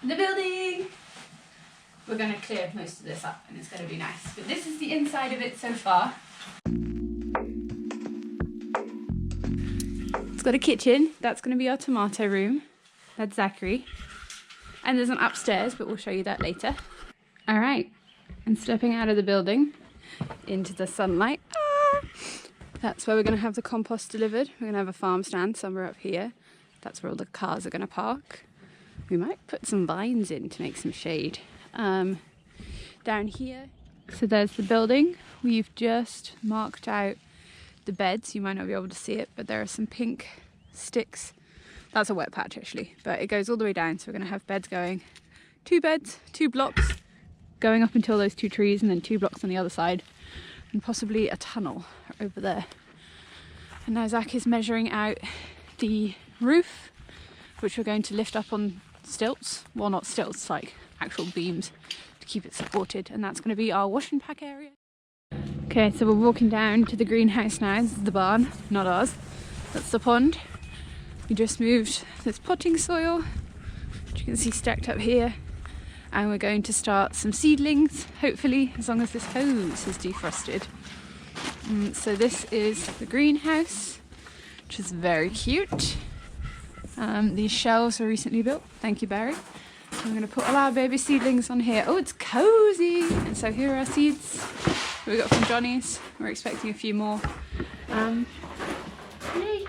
the building. We're going to clear most of this up and it's going to be nice. But this is the inside of it so far. It's got a kitchen. That's going to be our tomato room. That's Zachary. And there's an upstairs, but we'll show you that later. All right, and stepping out of the building into the sunlight. That's where we're going to have the compost delivered. We're going to have a farm stand somewhere up here. That's where all the cars are going to park. We might put some vines in to make some shade. Down here, so there's the building. We've just marked out the beds. You might not be able to see it, but there are some pink sticks. That's a wet patch actually, but it goes all the way down. So we're going to have beds going, 2 beds, 2 blocks going up until those 2 trees, and then 2 blocks on the other side, and possibly a tunnel over there. And now Zach is measuring out the roof, which we're going to lift up on stilts. Well, not stilts, like actual beams to keep it supported. And that's going to be our wash and pack area. Okay, so we're walking down to the greenhouse now. This is the barn, not ours. That's the pond. We just moved this potting soil, which you can see stacked up here. And we're going to start some seedlings, hopefully, as long as this hose is defrosted. So this is the greenhouse, which is very cute. These shelves were recently built. Thank you, Barry. I'm going to put all our baby seedlings on here. Oh, it's cozy! And so here are our seeds we got from Johnny's. We're expecting a few more. Hey.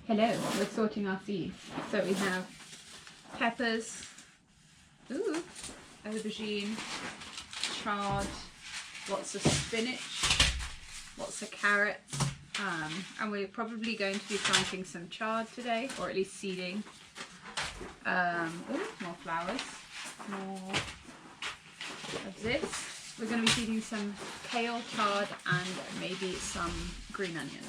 Hello, we're sorting our seeds. So we have peppers, aubergine, chard, lots of spinach, lots of carrots, and we're probably going to be planting some chard today, or at least seeding. More flowers, more of this. We're going to be seeding some kale, chard, and maybe some green onions.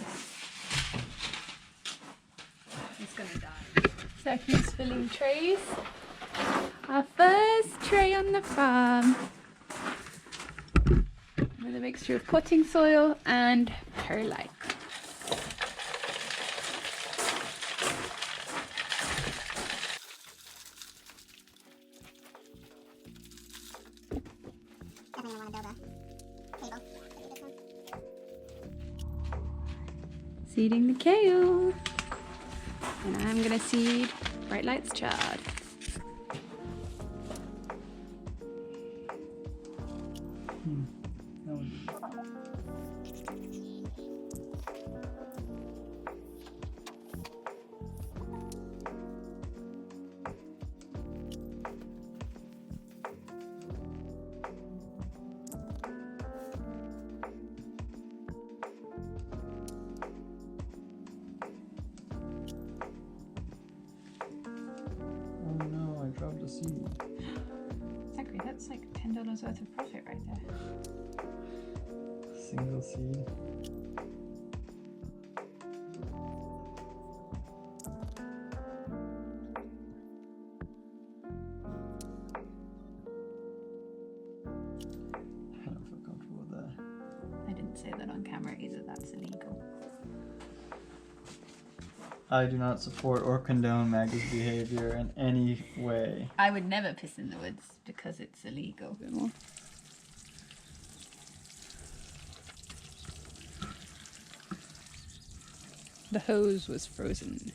It's going to die. Zachary's filling trays. Our first tray on the farm with a mixture of potting soil and perlite. Seeding the kale, and I'm gonna seed Bright Lights chard. Dropped a seed. Zachary, that's like $10 worth of profit right there. Single seed. I don't feel comfortable with that. I didn't say that on camera either, that's illegal. I do not support or condone Maggie's behavior in any way. I would never piss in the woods because it's illegal. A bit more. The hose was frozen.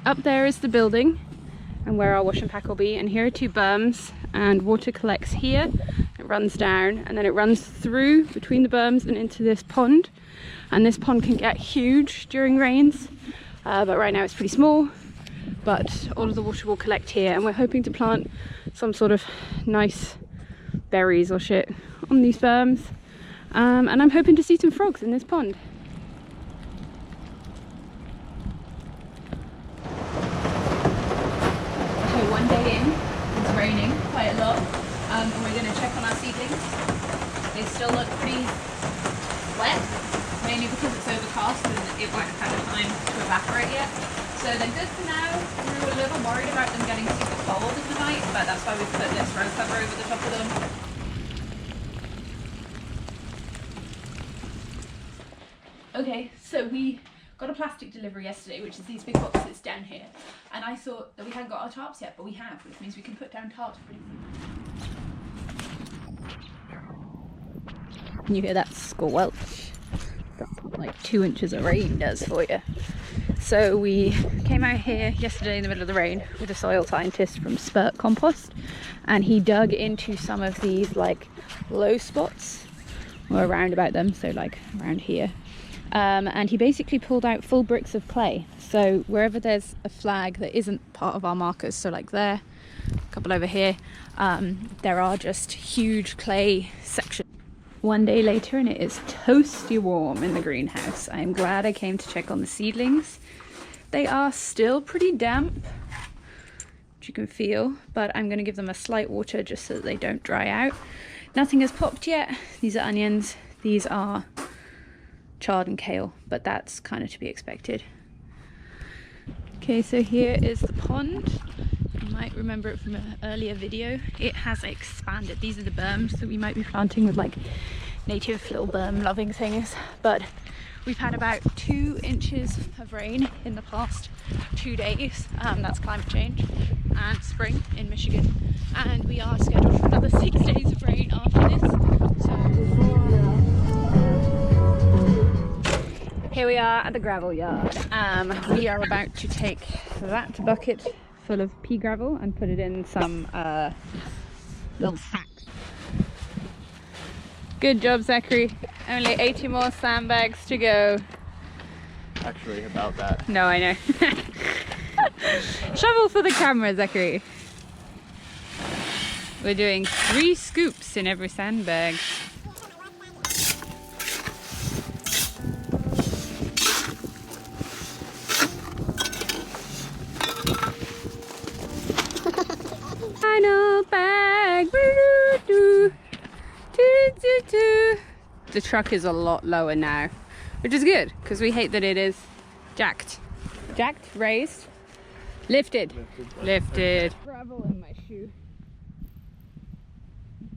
Up there is the building and where our wash and pack will be, and here are 2 berms, and water collects here, it runs down, and then it runs through between the berms and into this pond. And this pond can get huge during rains, but right now it's pretty small. But all of the water will collect here, and we're hoping to plant some sort of nice berries or shit on these berms. And I'm hoping to see some frogs in this pond. So one day in, it's raining quite a lot, and we're going to check on our seedlings. They still look pretty wet, mainly because it's overcast and it won't have had time to evaporate yet. So they're good for now. We were a little worried about them getting super cold in the night, but that's why we've put this row cover over the top of them. Okay, so we got a plastic delivery yesterday, which is these big boxes down here, and I thought that we hadn't got our tarps yet, but we have, which means we can put down tarps pretty quickly. Can you hear that squelch? That's what like 2 inches of rain does for you. So we came out here yesterday in the middle of the rain with a soil scientist from Spurt Compost, and he dug into some of these like low spots, or around about them, so like around here. And he basically pulled out full bricks of clay. So wherever there's a flag that isn't part of our markers, so like there, a couple over here, there are just huge clay sections. One day later and it is toasty warm in the greenhouse. I'm glad I came to check on the seedlings. They are still pretty damp, which you can feel, but I'm going to give them a slight water just so that they don't dry out. Nothing has popped yet. These are onions. These are chard and kale, but that's kind of to be expected. Okay, so here is the pond. You might remember it from an earlier video. It has expanded. These are the berms that we might be planting with like native little berm loving things, but we've had about 2 inches of rain in the past 2 days. That's climate change and spring in Michigan, and we are scheduled for another 6 days of rain after this. So here we are at the gravel yard. We are about to take that bucket full of pea gravel and put it in some little sacks. Good job, Zachary. Only 80 more sandbags to go. Actually, about that. No, I know. Shovel for the camera, Zachary. We're doing 3 scoops in every sandbag. Final bag. The truck is a lot lower now, which is good because we hate that it is jacked, raised, lifted. Gravel in my shoe,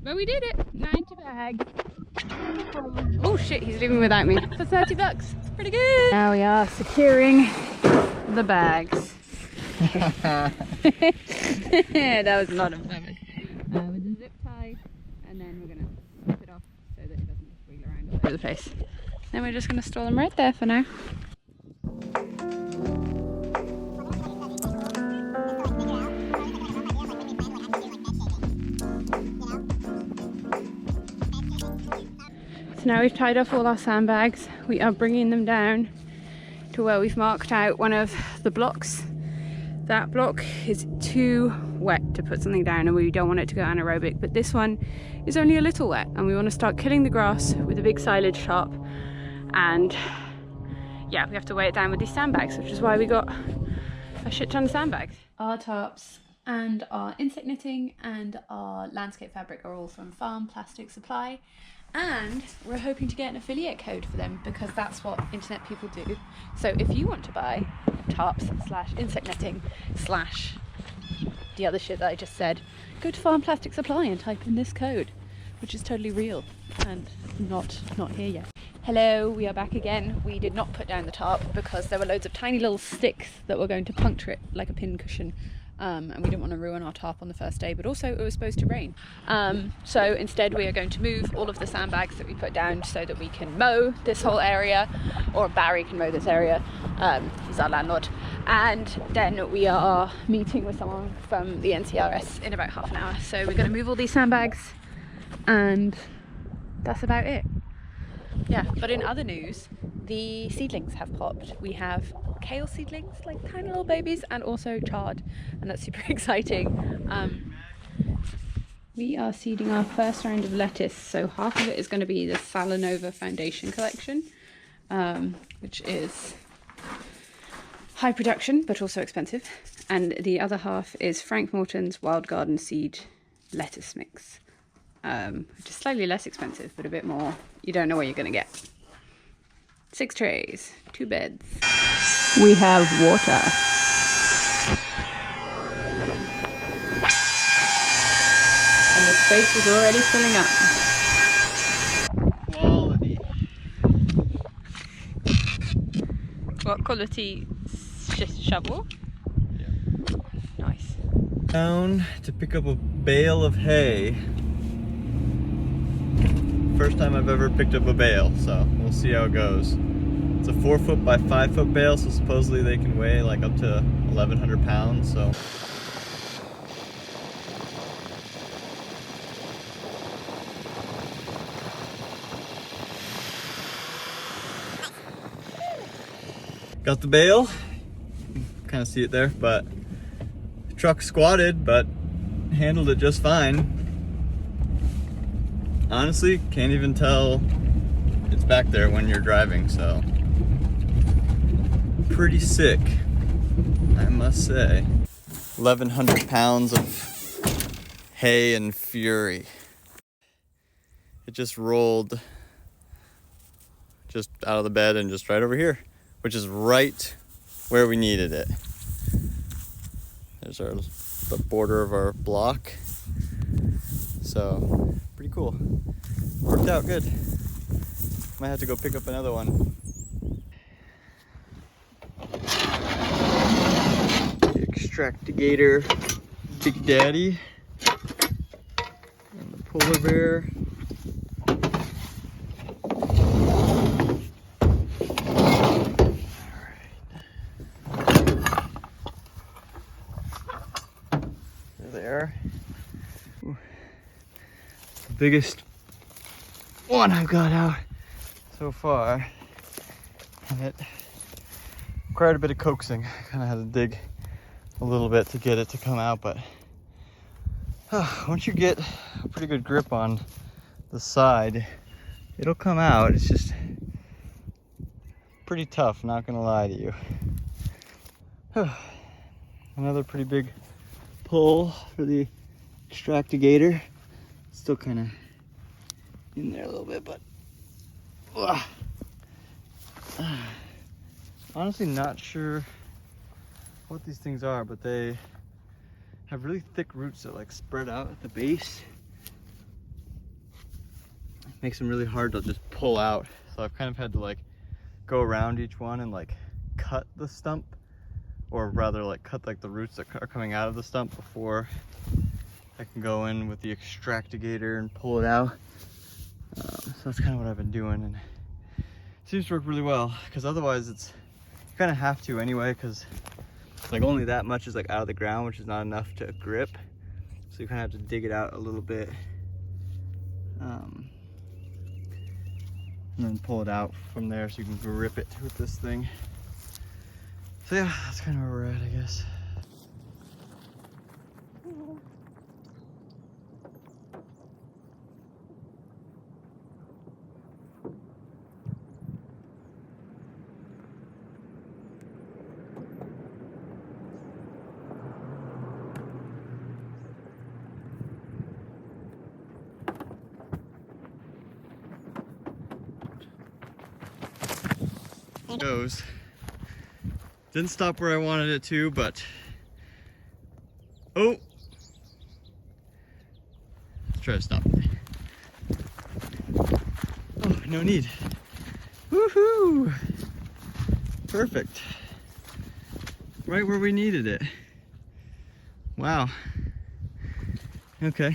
but we did it. 90 bags. Oh shit, he's leaving without me for 30 bucks. It's pretty good. Now we are securing the bags. That was not a moment. With the zip tie, and then we're gonna zip it off so that it doesn't wheel around all over the place. Then we're just gonna store them right there for now. So now we've tied off all our sandbags. We are bringing them down to where we've marked out one of the blocks. That block is too wet to put something down and we don't want it to go anaerobic, but this one is only a little wet and we want to start killing the grass with a big silage sharp, and yeah, we have to weigh it down with these sandbags, which is why we got a shit ton of sandbags. Our tarps and our insect knitting and our landscape fabric are all from Farm Plastic Supply, and we're hoping to get an affiliate code for them because that's what internet people do. So if you want to buy tarps / insect netting / the other shit that I just said, go to Farm Plastic Supply and type in this code, which is totally real and not here yet. Hello, we are back again. We did not put down the tarp because there were loads of tiny little sticks that were going to puncture it like a pin cushion. And we didn't want to ruin our tarp on the first day, but also it was supposed to rain. So instead we are going to move all of the sandbags that we put down so that we can mow this whole area, or Barry can mow this area, he's our landlord. And then we are meeting with someone from the NCRS in about half an hour. So we're going to move all these sandbags and that's about it. Yeah, but in other news, the seedlings have popped. We have kale seedlings, like tiny little babies, and also chard, and that's super exciting. We are seeding our first round of lettuce, so half of it is going to be the Salanova Foundation collection, which is high production but also expensive, and the other half is Frank Morton's Wild Garden Seed lettuce mix, which is slightly less expensive but a bit more. You don't know what you're going to get. 6 trays, 2 beds. We have water. And the space is already filling up. Quality. What quality shovel. Yeah. Nice. Down to pick up a bale of hay. First time I've ever picked up a bale, so we'll see how it goes. It's a 4 foot by 5 foot bale, so supposedly they can weigh like up to 1,100 pounds, so. Got the bale, kind of see it there, but truck squatted, but handled it just fine. Honestly, can't even tell it's back there when you're driving, so pretty sick, I must say. 1,100 pounds of hay and fury. It just rolled just out of the bed and just right over here, which is right where we needed it. There's the border of our block. So, pretty cool. Worked out good. Might have to go pick up another one. The Extractigator Big Daddy. And the polar bear. There. Ooh. The biggest one I've got out so far, and it required a bit of coaxing. I kind of had to dig a little bit to get it to come out, but once you get a pretty good grip on the side, it'll come out. It's just pretty tough, not gonna lie to you. Another pretty big pull for the Extractigator. Still kind of in there a little bit, but honestly not sure what these things are, but they have really thick roots that like spread out at the base. Makes them really hard to just pull out. So I've kind of had to like go around each one and like cut the stump, or rather like cut like the roots that are coming out of the stump before I can go in with the Extractigator and pull it out. So that's kind of what I've been doing, and it seems to work really well, because otherwise you kind of have to anyway, because like only that much is like out of the ground, which is not enough to grip. So you kind of have to dig it out a little bit, and then pull it out from there so you can grip it with this thing. So yeah, that's kind of where we're at, I guess. Goes. Didn't stop where I wanted it to, but oh, let's try to stop. Oh, no need. Woohoo! Perfect. Right where we needed it. Wow. Okay.